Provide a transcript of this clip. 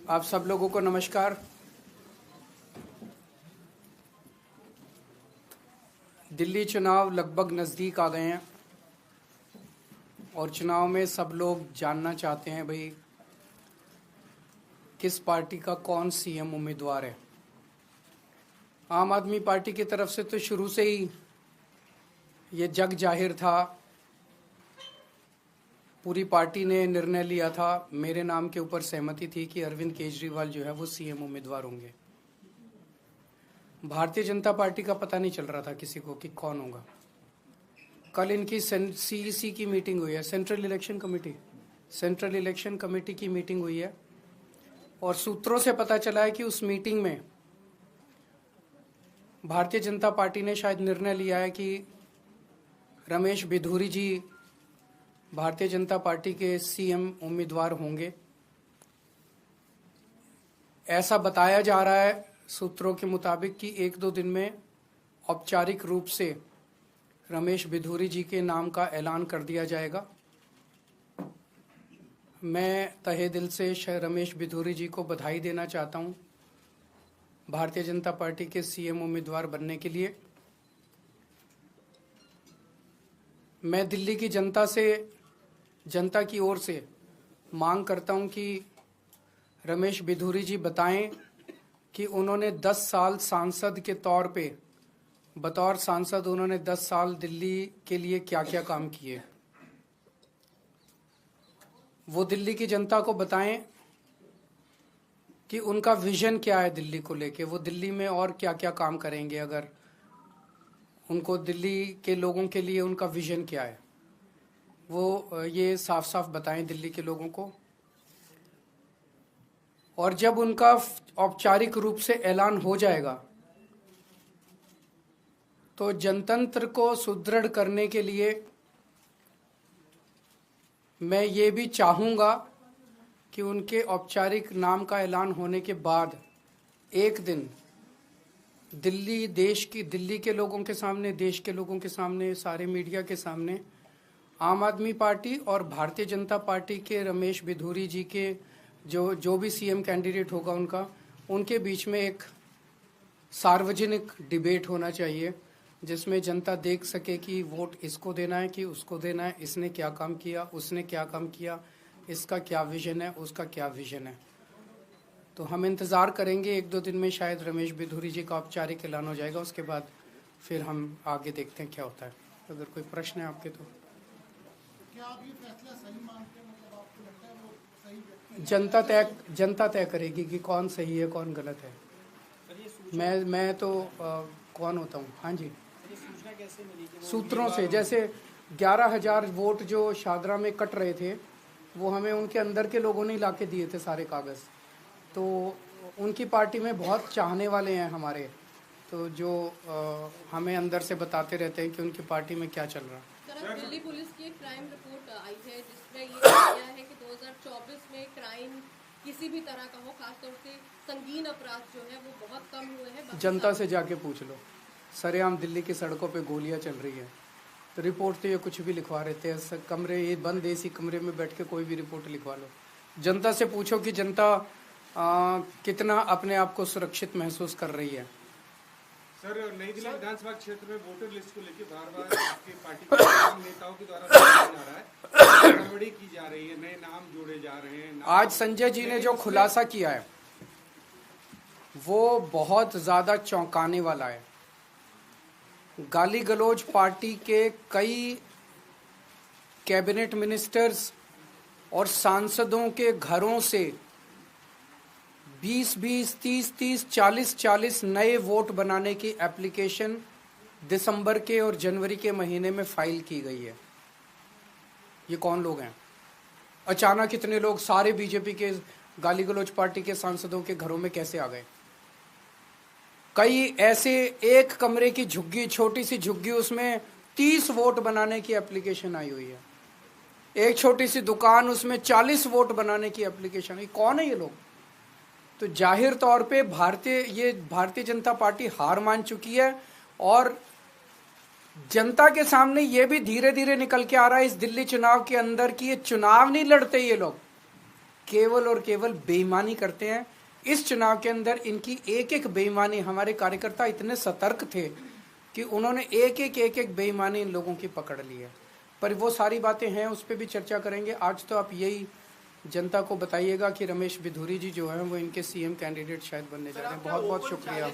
आप सब लोगों को नमस्कार। दिल्ली चुनाव लगभग नज़दीक आ गए हैं और चुनाव में सब लोग जानना चाहते हैं भाई किस पार्टी का कौन सीएम उम्मीदवार है। आम आदमी पार्टी की तरफ से तो शुरू से ही ये जग जाहिर था, पूरी पार्टी ने निर्णय लिया था, मेरे नाम के ऊपर सहमति थी कि अरविंद केजरीवाल जो है वो सीएम उम्मीदवार होंगे। भारतीय जनता पार्टी का पता नहीं चल रहा था किसी को कि कौन होगा। कल इनकी सीईसी की मीटिंग हुई है, सेंट्रल इलेक्शन कमेटी की मीटिंग हुई है और सूत्रों से पता चला है कि उस मीटिंग में भारतीय जनता पार्टी ने शायद निर्णय लिया है कि रमेश बिधूरी जी भारतीय जनता पार्टी के सीएम उम्मीदवार होंगे। ऐसा बताया जा रहा है सूत्रों के मुताबिक कि 1-2 दिन में औपचारिक रूप से रमेश बिधूरी जी के नाम का ऐलान कर दिया जाएगा। मैं तहे दिल से रमेश बिधूरी जी को बधाई देना चाहता हूं भारतीय जनता पार्टी के सीएम उम्मीदवार बनने के लिए। मैं दिल्ली की जनता की ओर से मांग करता हूं कि रमेश बिधूरी जी बताएं कि उन्होंने 10 साल सांसद के तौर पे बतौर सांसद उन्होंने 10 साल दिल्ली के लिए क्या क्या काम किए। वो दिल्ली की जनता को बताएं कि उनका विजन क्या है दिल्ली को लेके, वो दिल्ली में और क्या क्या काम करेंगे। अगर उनको दिल्ली के लोगों के लिए उनका विजन क्या है वो ये साफ साफ बताएं दिल्ली के लोगों को। और जब उनका औपचारिक रूप से ऐलान हो जाएगा तो जनतंत्र को सुदृढ़ करने के लिए मैं ये भी चाहूँगा कि उनके औपचारिक नाम का ऐलान होने के बाद एक दिन दिल्ली के लोगों के सामने, देश के लोगों के सामने, सारे मीडिया के सामने आम आदमी पार्टी और भारतीय जनता पार्टी के रमेश बिधूरी जी के जो भी सीएम कैंडिडेट होगा उनके बीच में एक सार्वजनिक डिबेट होना चाहिए जिसमें जनता देख सके कि वोट इसको देना है कि उसको देना है, इसने क्या काम किया, उसने क्या काम किया, इसका क्या विजन है, उसका क्या विजन है। तो हम इंतज़ार करेंगे 1-2 दिन में शायद रमेश बिधूरी जी का औपचारिक ऐलान हो जाएगा। उसके बाद फिर हम आगे देखते हैं क्या होता है। अगर कोई प्रश्न है आपके तो क्या आप ये फैसला सही मानते हैं? मतलब आपको लगता है वो सही व्यक्ति जनता तय करेगी कि कौन सही है कौन गलत है। मैं तो कौन होता हूँ। हाँ जी, सूचना कैसे मिली? सूत्रों से, जैसे 11,000 वोट जो शादरा में कट रहे थे वो हमें उनके अंदर के लोगों ने ला के दिए थे सारे कागज़। तो उनकी पार्टी में बहुत चाहने वाले हैं हमारे, तो जो हमें अंदर से बताते रहते हैं कि उनकी पार्टी में क्या चल रहा है। सर, दिल्ली पुलिस की एक क्राइम रिपोर्ट आई है जिसमें ये कहा गया है कि 2024 में क्राइम किसी भी तरह का हो, खासतौर से संगीन अपराध जो है वो बहुत कम हुए हैं। जनता से जाके पूछ लो, सरेआम दिल्ली की सड़कों पे गोलियां चल रही है। तो रिपोर्ट तो ये कुछ भी लिखवा रहे थे, कमरे ये बंद एसी कमरे में बैठ के कोई भी रिपोर्ट लिखवा लो। जनता से पूछो कि जनता कितना अपने आप को सुरक्षित महसूस कर रही है। सर, नई दिल्ली विधानसभा क्षेत्र में वोटर लिस्ट को लेकर बार-बार आपकी पार्टी के नेताओं के द्वारा बताया जा रहा है, गड़बड़ी की जा रही है, नए नाम जोड़े जा रहे हैं। आज संजय जी ने जो खुलासा किया है वो बहुत ज्यादा चौंकाने वाला है। गाली गलौज पार्टी के कई कैबिनेट मिनिस्टर्स और सांसदों के घरों से 20-20, 30-30, 40-40 नए वोट बनाने की एप्लीकेशन दिसंबर के और जनवरी के महीने में फाइल की गई है। ये कौन लोग हैं? अचानक इतने लोग सारे बीजेपी के गाली गलौज पार्टी के सांसदों के घरों में कैसे आ गए? कई ऐसे एक कमरे की झुग्गी, छोटी सी झुग्गी, उसमें 30 वोट बनाने की एप्लीकेशन आई हुई है। एक छोटी सी दुकान, उसमें 40 वोट बनाने की एप्लीकेशन। ये कौन है ये लोग? तो जाहिर तौर पे भारतीय जनता पार्टी हार मान चुकी है और जनता के सामने ये भी धीरे धीरे निकल के आ रहा है इस दिल्ली चुनाव के अंदर कि ये चुनाव नहीं लड़ते ये लोग, केवल और केवल बेईमानी करते हैं। इस चुनाव के अंदर इनकी एक एक बेईमानी, हमारे कार्यकर्ता इतने सतर्क थे कि उन्होंने एक एक बेईमानी इन लोगों की पकड़ ली है। पर वो सारी बातें हैं, उस पर भी चर्चा करेंगे। आज तो आप यही जनता को बताइएगा कि रमेश बिधूरी जी जो है वो इनके सीएम कैंडिडेट शायद बनने जा रहे हैं। बहुत बहुत शुक्रिया।